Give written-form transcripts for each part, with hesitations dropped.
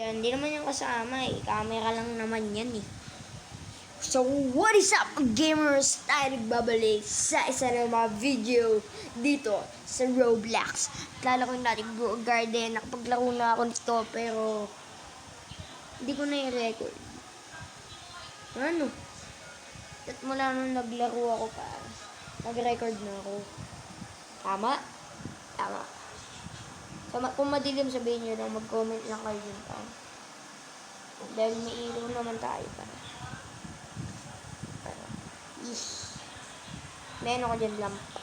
yan. Hindi naman yung kasama eh. Camera lang naman yan eh. So, what is up gamers? Tayo nagbabalik sa isa na mga video dito sa Roblox. Lalakoy natin Go Garden. Nakapaglaro na ako nito pero hindi ko na i-record. Ano? At mula nung naglaro ako pa, nag-record na ako. Tama? Tama. So, kung madilim sabihin nyo lang, mag-comment lang kayo dun pa. Dahil may ilaw naman tayo pa. Yes. Meron ko dyan lampa.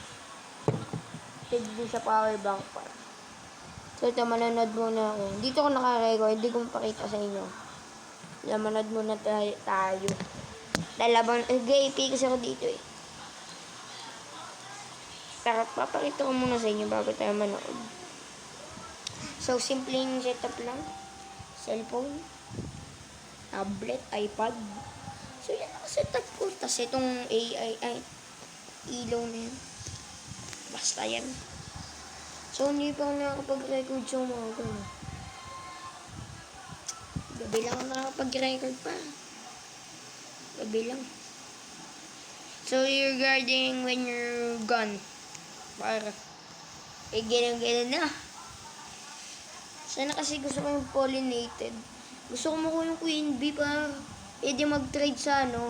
Tignan sa power bank pa. So, ito, manonood muna ako. Dito ko naka-record, hindi ko mapakita sa inyo. Manonood muna tayo. Dalabang, gay, kasi ako dito eh. Pero, papakita ko muna sa inyo bago tayo manood. So, simpleng setup lang. Cellphone, tablet, iPad. So, yan ang setup ko. Tapos itong AI, ilaw na yan. Basta yan. So, hindi pa ako nakakapag-record sa mga ganun. Gabi lang ako nakakapag-record pa. Gabi lang. So, regarding when you're gone. Para, ganun na. Sana kasi gusto ko yung pollinated. Gusto ko makuha yung queen bee para pwede mag-trade sa ano.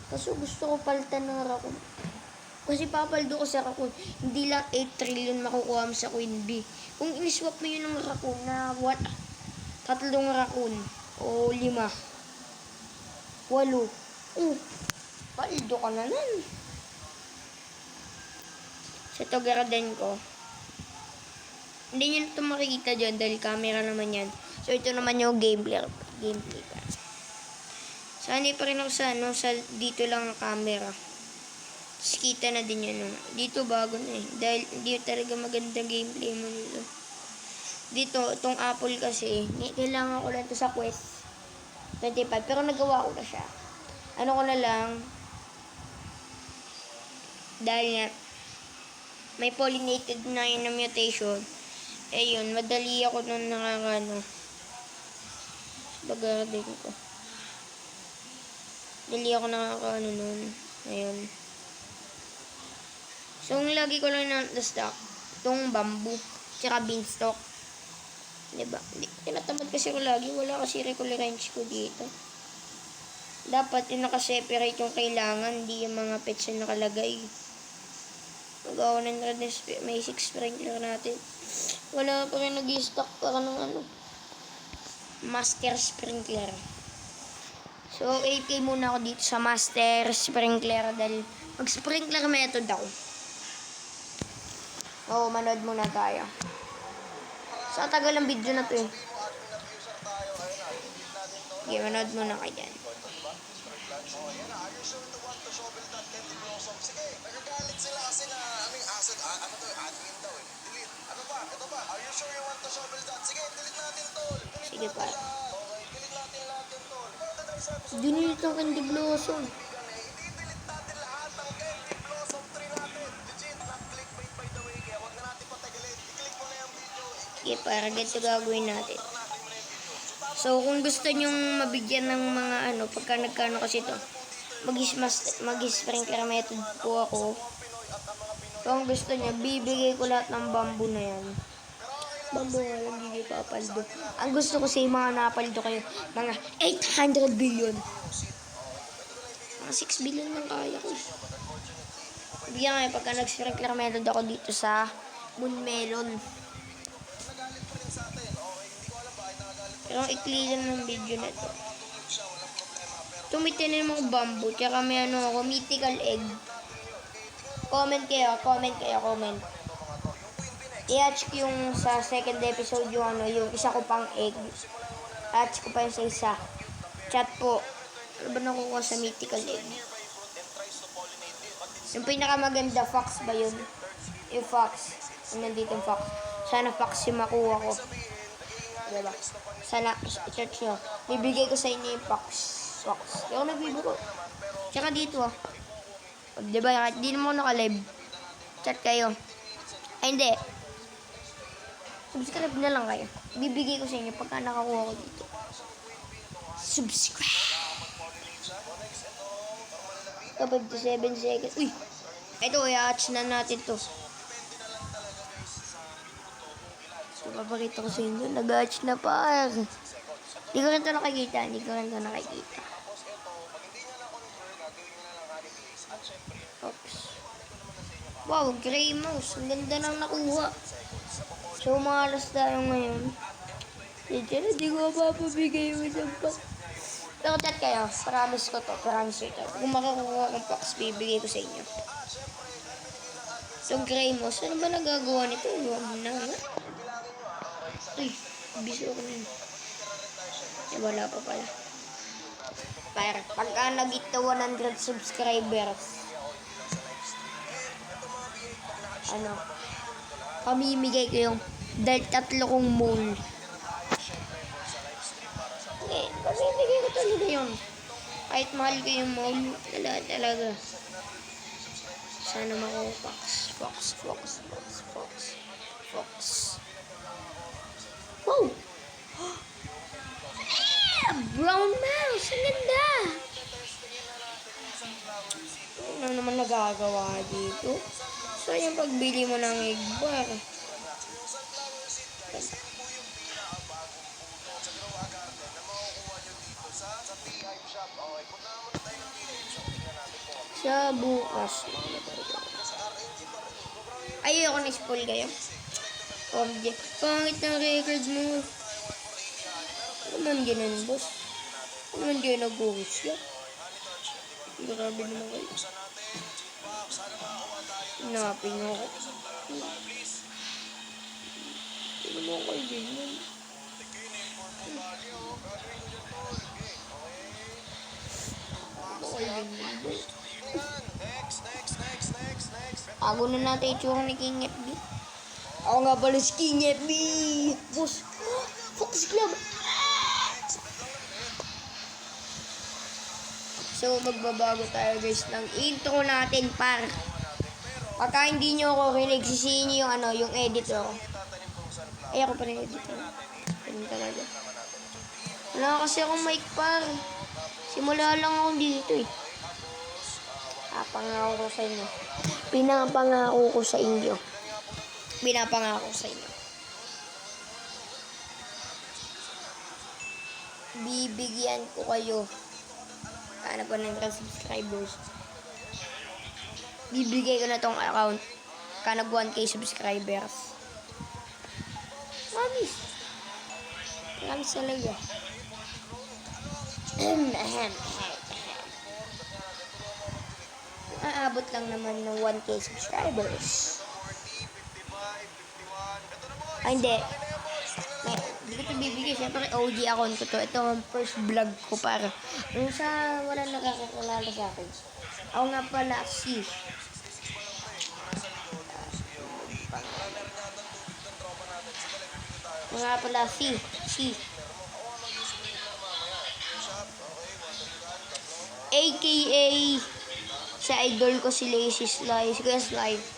Kaso gusto ko palitan ng raccoon. Kasi papaldo ko sa raccoon. Hindi lang 8 trillion makukuha mo sa queen bee. Kung in-swap mo yun ng raccoon na what? 3 raccoon. O 5. 8. Paldo ka na nun. Sa ito garden ko. Hindi nyo na ito makikita dyan dahil camera naman yan. So, ito naman yung gameplay pa. So, hindi pa rin ako sa dito lang ang camera. Tapos, kita na din yun. Dito bago na eh. Dahil hindi talaga maganda gameplay mo dito. Dito, itong Apple kasi, kailangan ko lang ito sa Quest 25. Pero nagawa ko na siya. Ano ko na lang, dahil nga, may pollinated na yun na mutation. Ayun, madali ako nung nakakano. Bagading ko. Dali ako nakakano nun. Ayun. So, ang lagi ko lang na-stock, itong bamboo, tsaka beanstalk. Diba? Tinatamad kasi ko lagi. Wala kasi regular range ko dito. Dapat yung nakaseparate yung kailangan, hindi yung mga pets yung nakalagay. Magawa na may 6 sprinkler natin. Wala pa rin nag-stock para ng ano. Master sprinkler. So, 8K muna ako dito sa master sprinkler dahil mag-sprinkler method ako. Oo, manood muna tayo. Sa tagal ang video na to eh. Okay, manood muna kayo dyan. Sige, nagagalit sila kasi na aming asset. Ano to? Admin daw eh. Delete. Ano pa? Ito pa. Are you sure you want to shovel that? Sige, delete natin tol. Sige pa. Okay, delete natin lahat yung tol. Dinilita ang Candy Blossom. I-delete natin lahat ng Candy Blossom 3 natin. Legit, not clickbait by the way. Kaya wag na natin patagalin. I-click mo na yung video. Okay, para ganito gagawin natin. So, kung gusto nyong mabigyan ng mga ano, pagka nagkano kasi ito, mag-sprinkler method po ako. Kung gusto nyo, bibigay ko lahat ng bamboo na yan. Bamboo nga lang, hindi papaldo. Ang gusto ko sa mga napaldo kayo, mga 800 billion. Mga 6 billion lang kaya ko. Bigyan kayo pagka nag-sprinkler method ako dito sa Moon Melon. Pero ang ikli lang ng video na ito. Tumitin na yung mga bamboo. Tsaka may ano ako, mythical egg. Comment. I-hatch ko yung sa second episode yung ano, yung isa ko pang egg. Hatch ko pa yung sa isa. Chat po. Ano ba nakukuha sa mythical egg? Yung pinakamaganda, fox ba yun? Yung fox. Yung nandito yung fox. Sana fox yung makuha ko. Diba? Sana, search nyo. Bibigay ko sa inyo yung fox. Hindi ako nagbibuko. Tsaka dito diba, di naman ako naka-live. Chat kayo. Ay, hindi. Subscribe na lang kayo. Bibigay ko sa inyo pagka nakakuha ko dito. Subscribe. Kapag 7 seconds. Uy! Ito, i-hatch na natin to. So, papakita ko sa inyo. Nag-hatch na par. Hindi ko rin ito nakikita. Oops. Wow, gray mouse. Ang ganda nang nakuha. So, malas tayo ngayon. Hindi ko mapapabigay yung isang box. Pero chat kayo. Promise ko to. Kung makakuha ng box, bibigay ko sa inyo. Itong gray mouse. Ano ba nagagawa nito? Huwag na nga. Uy, biso ko na yun. Wala pa pala. Pero, pagka nag-ita 100 subscribers, pamimigay ko yung dahil 3 kong mole. Okay, pamimigay ko talaga yun. Kahit mahal ko yung mole, talaga. Sana makuha. Fox. Wow! Brown mouse! Ang ganda! Ano naman nagagawa dito? So, yung pagbili mo ng egg bar. Sa bukas. Ayoko na-spoil kayo. Object. Pangit ng record mo. Ano naman ganun, boss? Ano naman kayo nag-uusya? Grabe naman kayo. Hinapin ako. Ano naman kayo ganyan? Ako na natin itsura ni King FB. Ako nga pala si King FB. Boss. Fox Club. So, magbabago tayo guys ng intro natin par. Pagka hindi nyo ako rinig, sisihin nyo yung editor. Ay, ako pa rin editor. Ganun talaga. Wala kasi akong mic par. Simula lang ako dito eh. Pangako ko sa inyo. Pinapangako ko sa inyo. Bibigyan ko kayo. Ano po ng subscribers. Bibigay ko na tong account. Kanag 1K subscribers. Promise talaga. Aabot lang naman ng 1K subscribers. Hindi. Hindi ko ito bibigay. Siyempre, OG account ko to. Ito ang first vlog ko para. Yung sa wala nakakakilala sa akin. Ako nga pala si. AKA sa idol ko si Lazy Slice. Kuya Slice.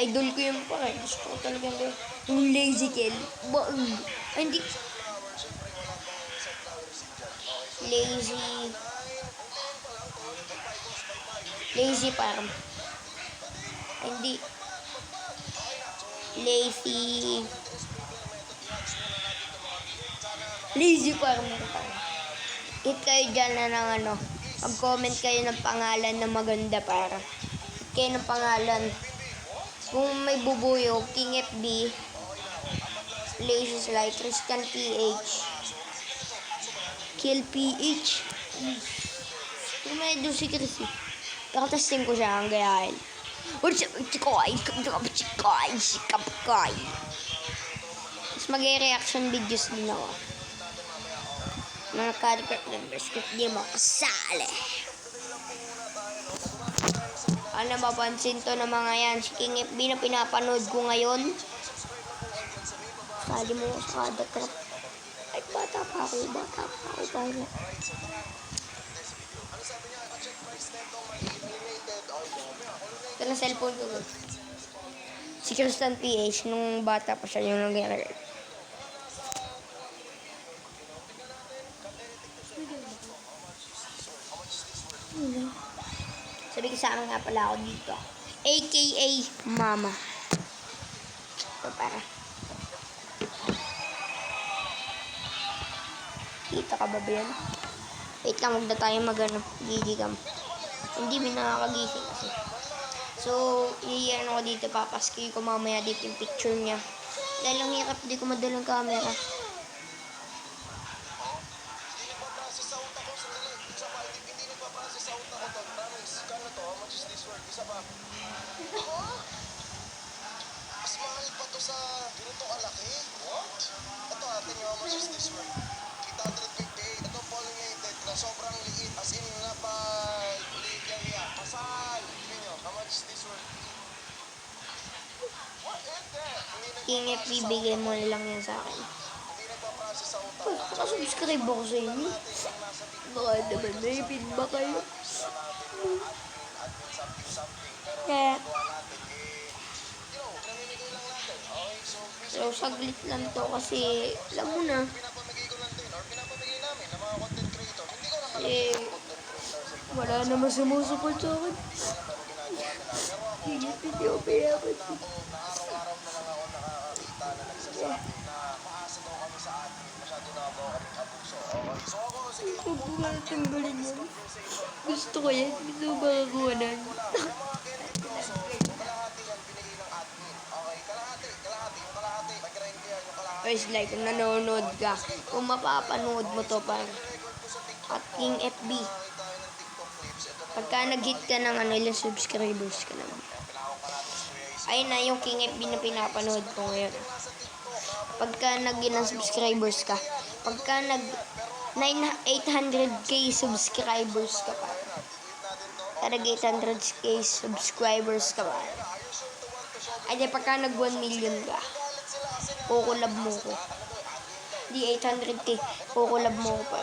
Idol ko yung parang. Gusto ko talaga yung Lazy Kill. Ay, hindi. Lazy Farm. Ay, hindi. Lazy Farm. Hit kayo dyan na ng mag-comment kayo ng pangalan na maganda para. Hit kayo ng pangalan. Kung may bubuyo, King FB, Lazy Sly, Christian PH, Kill PH. Kung may doon si Chris eh. Kakatesting ko siya ang gayahin. Mas mag-reaction videos din ako. Mga character members, di mo kasali. Ano mapansin to ng mga yan? Si King FB na pinapanood ko ngayon. Sali mo sa kada trap. Ay, bata pa ako para. Ito na cellphone ko. Si Christian PH, nung bata pa siya yung nag-record. Sabi ko sa akin nga pala ako dito. AKA Mama. Ito para. Kita ka ba ba yan? Wait lang, huwag na tayo gigigam. Hindi may nakakagising kasi. So, iyan ako dito, papaski ko mamaya dito yung picture niya. Dahil ang hirap, di ko madalang camera. Hindi nagpa-process sa utak ko. Sandali. Isa pa, hindi nagpa-process sa utak ko to. Promise. Kano to? How much is this worth? Isa pa. Mas mahal pa to sa ganito kalaki. What? Ito atin yung how much is this worth? 858. Ito pollinated na sobrang liit. As in na pa liit yan. Pasal. Tingnan nyo. How much is this worth? What is that? King F, bibigay mo na lang yan sa akin. Hindi nagpa-process sa utak. Nakasubscribe ako sa inyo. Baka naman may ba kayo? Kaya, so saglit lang to kasi, alam mo na, Pinapamigay ko lang din or pinapamigay namin ng mga content creator. Hindi ko lang alam eh, wala naman sumusupport sa akin. Hindi video payaman. na araw-araw na lang ako nakakakita na nagsasabi na maasa daw kami sa atin. Masyado na daw kami abuso. Okay, so ako, sige, Huwag ko nga tanggalin yan. Gusto ko yan. Gusto ko makakuhanan. yung mga Candy Closo, yung kalahati yan binigay ng admin. Okay, kalahati, yung kalahati. Nag-grind ko yan, yung kalahati. Guys, like, kung nanonood ka, kung mapapanood mo to pa, Record ko sa TikTok at King FB, nakita tayo ng TikTok clips. Ito na pagka nag-hit ka ng ilang subscribers ka naman. pinahawak pa natin si Kuya Is. Ayun na yung King FB na pinapanood ko ngayon. Nasa TikTok, Pagka nag-ilang subscribers ka, pagka nag 800k subscribers ka pa, tarag 800k subscribers ka pa, ay di pagka nag 1 million ka, kukulab mo ko. Di 800k, kukulab mo ko pa.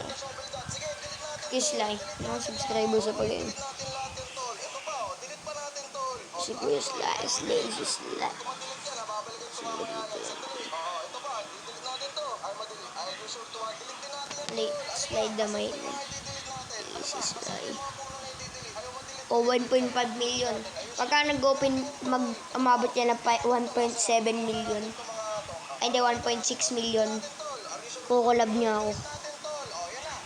Kiss like, yung subscribers sa pag-in. natin lahat yan, tol. Ito pa, oh, delete pa natin, tol. Si Kuya Slice, Lazy Slice. Madilit yan, babalikan sa mamaya yan. Sandali. Ito pa, delete natin to. Ay, madali. Ay, you sure to delete din natin yan. Late, slide the mic. Delete natin. Lazy Slice. Ayaw ma-delete. O 1.5 million. Pagka nag-open, umabot yan na 1.7 million. Ay, di 1.6 million. Kukulab niya ako.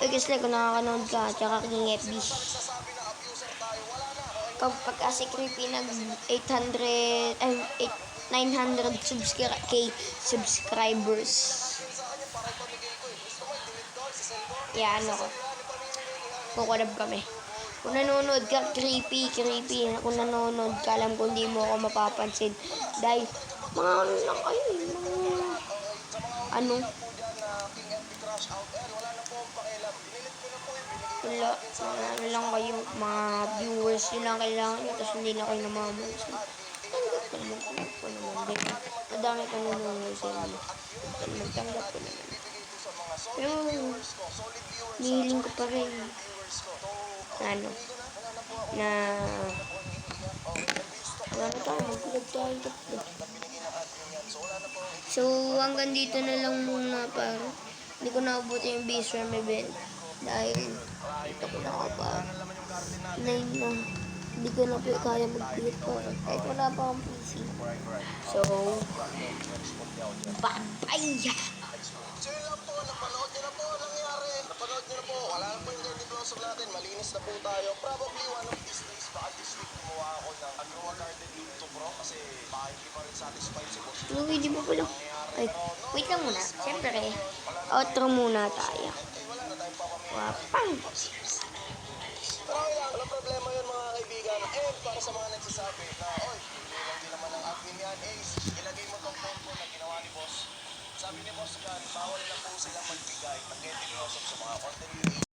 Eh, kasi like, kung nakakanood ka, tsaka King FB. Sasabi na abuser tayo. Wala na. Kapag kasi creepy nag 900 subscribers. Yeah, ano ko. Kukulab kami. Kung nanonood ka, creepy. Kung nanonood ka, alam ko hindi mo ako mapapansin. Dahil, mga ano lang kayo eh. Mga, ano, wala, ano lang kayo, mga viewers yun lang kailangan nyo, tapos hindi na kayo namamansin. Tanggap ko naman din. Madami pa nanonood sa inyo. Magtanggap ko naman. Pero, nihiling ko pa rin, ano, na, wala na tayo, mag-vlog tayo tatlo. So, hanggang dito na lang muna para hindi ko naabuti yung Bistrom event. Dahil, ito ko na ako pa. Nine na. Hindi ko na kaya mag-click pa. Kahit wala pa akong PC. So, bye-bye! So yun lang po, napanood nyo na po ang nangyari. Napanood nyo na po, wala na po yung Candy Close natin. Malinis na po tayo. Probably one of these days, baka this week gumawa ako ng Agua Garden Dito Pro kasi baka hindi pa rin satisfied si Boss. Louie, di ba pala? Ay, wait lang muna. Siyempre, outro muna tayo. Wala na tayong papamili. Wapang! Pero okay lang, walang problema yun mga kaibigan. And para sa mga nagsasabi na, oy, hindi lang din naman ang admin yan. Ace, ilagay mo tong tempo na ginawa ni Boss. Sabi ni Boss dyan, bawal na po silang magbigay ng Candy Close sa mga content creators.